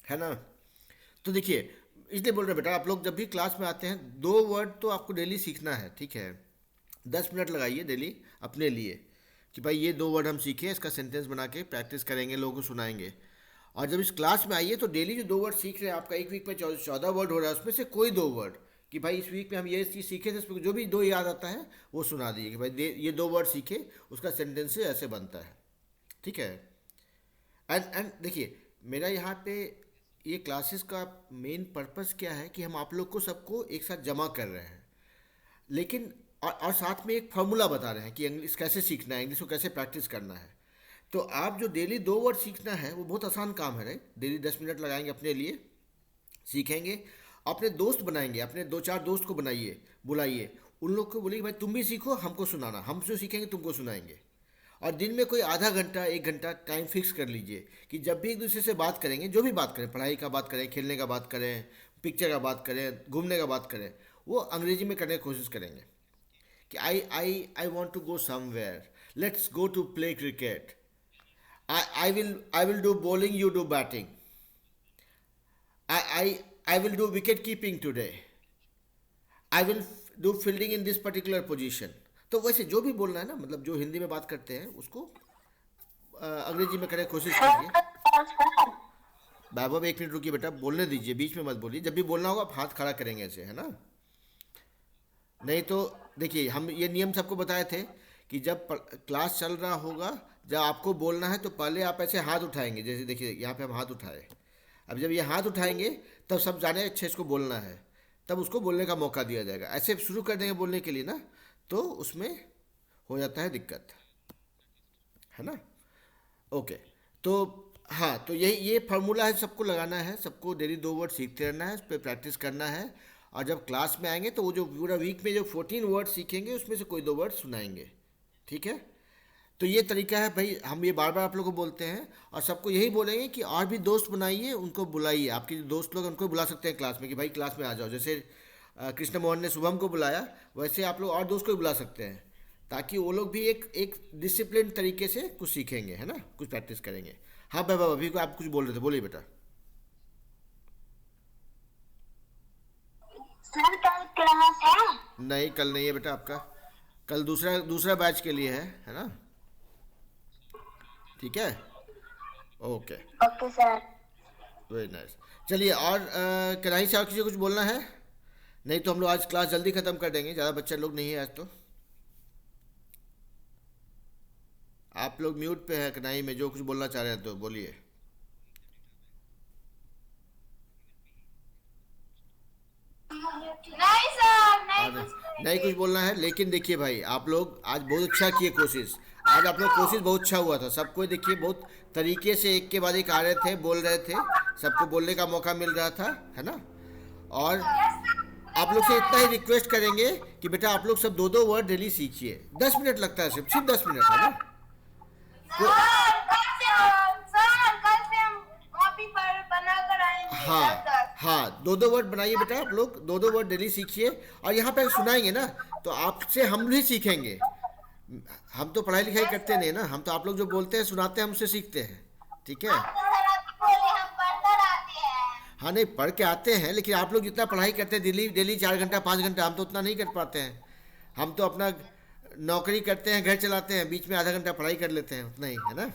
है ना? तो देखिए, इसलिए बोल रहे बेटा, आप लोग जब भी क्लास में आते हैं 2 वर्ड तो आपको डेली सीखना है, ठीक है? 10 मिनट लगाइए डेली अपने लिए कि भाई ये 2 वर्ड हम सीखे, इसका सेंटेंस बना के प्रैक्टिस करेंगे, लोगों को सुनाएंगे। और जब इस क्लास में आइए तो डेली जो 2 वर्ड सीख रहे हैं, आपका एक वीक में 14 वर्ड हो रहा है, उसमें से कोई 2 वर्ड कि भाई इस वीक में हम ये चीज़ सीखे थे, उसमें जो भी 2 याद आता है वो सुना दीजिए कि भाई ये 2 वर्ड सीखे, उसका सेंटेंस ऐसे बनता है, ठीक है? एंड देखिए, मेरा यहाँ पे ये क्लासेस का मेन पर्पस क्या है कि हम आप लोग को सबको एक साथ जमा कर रहे हैं, लेकिन और साथ में एक फार्मूला बता रहे हैं कि इंग्लिश कैसे सीखना है, इंग्लिश को कैसे प्रैक्टिस करना है। तो आप जो डेली 2 वर्ड सीखना है वो बहुत आसान काम है, राइट? डेली 10 मिनट लगाएंगे अपने लिए, सीखेंगे, अपने दोस्त बनाएंगे, अपने 2-4 दोस्त को बनाइए, बुलाइए, उन लोग को बोलिए भाई तुम भी सीखो, हमको सुनाना, हम जो सीखेंगे तुमको सुनाएंगे। और दिन में कोई आधा घंटा 1 घंटा टाइम फिक्स कर लीजिए कि जब भी एक दूसरे से बात करेंगे, जो भी बात करें, पढ़ाई का बात करें, खेलने का बात करें, पिक्चर का बात करें, घूमने का बात करें, वो अंग्रेजी में करने की कोशिश करेंगे कि I want to go somewhere, let's go to play cricket, I will do bowling, you do batting, I will do wicket keeping today, I will do fielding in this particular position. तो वैसे जो भी बोलना है ना, मतलब जो हिंदी में बात करते हैं उसको अंग्रेजी में करने की कोशिश कीजिए। बाबा 1 मिनट रुकिए बेटा, बोलने दीजिए, बीच में मत बोलिए। जब भी बोलना होगा आप हाथ खड़ा करेंगे ऐसे, है ना? नहीं तो देखिए, हम ये नियम सबको बताए थे कि जब क्लास चल रहा होगा, जब आपको बोलना है तो पहले आप ऐसे हाथ उठाएंगे, जैसे देखिए यहाँ पे हम हाथ उठाए। अब जब ये हाथ उठाएंगे तब सब जाने अच्छे इसको बोलना है, तब उसको बोलने का मौका दिया जाएगा। ऐसे शुरू कर देंगे बोलने के लिए ना, तो उसमें हो जाता है दिक्कत, है ना? ओके, तो हाँ, तो ये फार्मूला है, सबको लगाना है, सबको डेली 2 वर्ड सीखते रहना है, उस पर प्रैक्टिस करना है। और जब क्लास में आएंगे तो वो जो पूरा वीक में जो 14 वर्ड सीखेंगे उसमें से कोई 2 वर्ड सुनाएंगे, ठीक है? तो ये तरीका है भाई, हम ये बार बार आप लोगों को बोलते हैं और सबको यही बोलेंगे कि और भी दोस्त बनाइए, उनको बुलाइए, आपके जो दोस्त लोग उनको बुला सकते हैं क्लास में कि भाई क्लास में आ जाओ। जैसे कृष्ण मोहन ने शुभम को बुलाया, वैसे आप लोग और दोस्त को भी बुला सकते हैं, ताकि वो लोग भी एक डिसिप्लिन तरीके से कुछ सीखेंगे, है ना? कुछ प्रैक्टिस करेंगे। हाँ भाई बाबा, अभी को आप कुछ बोल रहे थे, बोलिए बेटा। सर कल क्लास है? नहीं, कल नहीं है बेटा आपका, कल दूसरा बैच के लिए है ना? ठीक है, okay okay sir. Very nice. चलिए, और कढ़ाई से और किसी को कुछ बोलना है? नहीं तो हम लोग आज क्लास जल्दी ख़त्म कर देंगे, ज़्यादा बच्चे लोग नहीं है आज। तो आप लोग म्यूट पे हैं कढ़ाई में, जो कुछ बोलना चाह रहे हैं तो बोलिए। नहीं सर, नहीं कुछ बोलना है, लेकिन देखिए भाई, आप लोग आज बहुत अच्छा किए कोशिश। आज आप लोग कोशिश बहुत अच्छा हुआ था, सबको देखिए बहुत तरीके से एक के बाद एक आ रहे थे, बोल रहे थे, सबको बोलने का मौका मिल रहा था, है ना। और आप लोग से इतना ही रिक्वेस्ट करेंगे कि बेटा आप लोग सब 2-2 वर्ड डेली सीखिए। 10 मिनट लगता है, सिर्फ 10 मिनट, है ना। हाँ हाँ, 2-2 वर्ड बनाइए बेटा, आप लोग 2-2 वर्ड डेली सीखिए। और यहाँ पे सुनाएंगे ना तो आपसे हम भी सीखेंगे। हम तो पढ़ाई लिखाई करते नहीं ना, हम तो आप लोग जो बोलते हैं सुनाते हैं, हमसे सीखते हैं, ठीक है। हाँ नहीं, पढ़ के आते हैं, लेकिन आप लोग जितना पढ़ाई करते हैं डेली डेली 4 घंटा 5 घंटा, हम तो उतना नहीं कर पाते हैं। हम तो अपना नौकरी करते हैं, घर चलाते हैं, बीच में आधा घंटा पढ़ाई कर लेते हैं, उतना ही, है ना।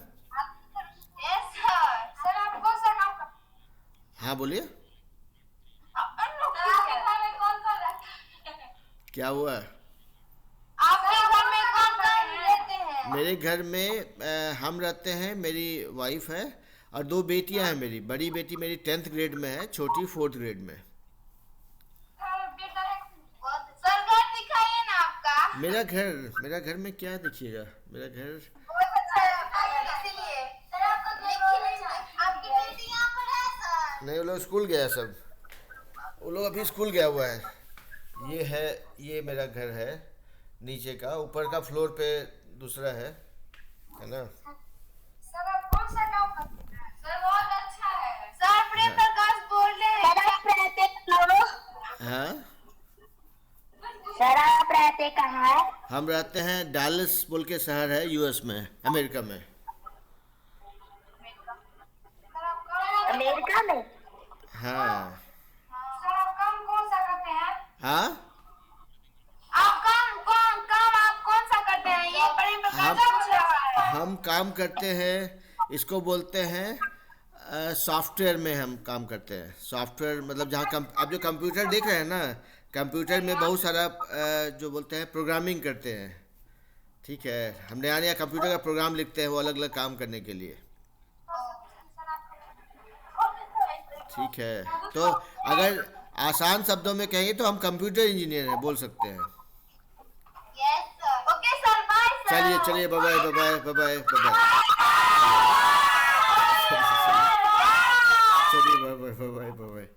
हाँ बोलिए, क्या हुआ। मेरे घर में हम रहते हैं, मेरी वाइफ है और 2 बेटियां हैं मेरी। बड़ी बेटी मेरी 10th ग्रेड में है, छोटी 4th ग्रेड में। मेरा घर में क्या दिखिएगा, मेरा घर नहीं, वो लोग स्कूल गया सब, वो लोग अभी स्कूल गया हुआ है। ये है, ये मेरा घर है नीचे का, ऊपर का फ्लोर पे दूसरा है ना। हाँ, सर आप रहते कहाँ है? हम रहते हैं डैलस बोल के शहर है, यूएस में, अमेरिका में। अमेरिका में? हाँ सर आप काम कौन सा करते हैं? हाँ, आप आप कौन सा करते हैं? ये बड़े प्रकार का पूछ रहा है। हम काम करते हैं, इसको बोलते हैं सॉफ्टवेयर में हम काम करते हैं। सॉफ्टवेयर मतलब जहाँ आप जो कंप्यूटर देख रहे हैं ना, कंप्यूटर में बहुत सारा जो बोलते हैं प्रोग्रामिंग करते हैं, ठीक है। हम नया नया कंप्यूटर का प्रोग्राम लिखते हैं, वो अलग अलग काम करने के लिए, ठीक है। तो अगर आसान शब्दों में कहेंगे तो हम कंप्यूटर इंजीनियर हैं, बोल सकते हैं। Okay sir, bye sir. चलिए चलिए, bye bye bye bye bye bye, चलिए bye bye bye bye bye.